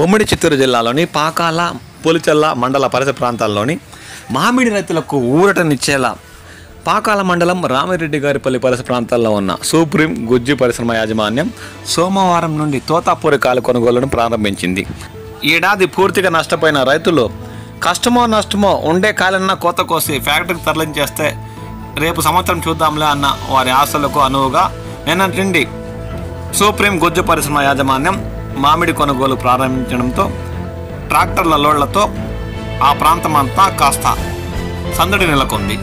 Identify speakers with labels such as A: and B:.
A: ఉమ్మడి చిత్తూరు జిల్లాలోని పాకాల, పులిచెల్ల మండల పరిసర ప్రాంతాల్లోని మామిడి రైతులకు ఊరటనిచ్చేలా పాకాల మండలం రామిరెడ్డి గారిపల్లి పరిసర ప్రాంతాల్లో ఉన్న సుప్రీం గుజ్జు పరిశ్రమ యాజమాన్యం సోమవారం నుండి తోతాపూరి కాయల కొనుగోలును ప్రారంభించింది. ఏడాది పూర్తిగా నష్టపోయిన రైతులు కష్టమో నష్టమో ఉండే కాయలన్నా కోత కోసి ఫ్యాక్టరీకి తరలించేస్తే రేపు సంవత్సరం చూద్దాంలే అన్న వారి ఆశలకు అనువుగా నిన్నటి నుండి సుప్రీం గుజ్జు పరిశ్రమ యాజమాన్యం మామిడి కొనుగోలు ప్రారంభించడంతో ట్రాక్టర్ల లోడ్లతో ఆ ప్రాంతమంతా కాస్త సందడి నెలకొంది.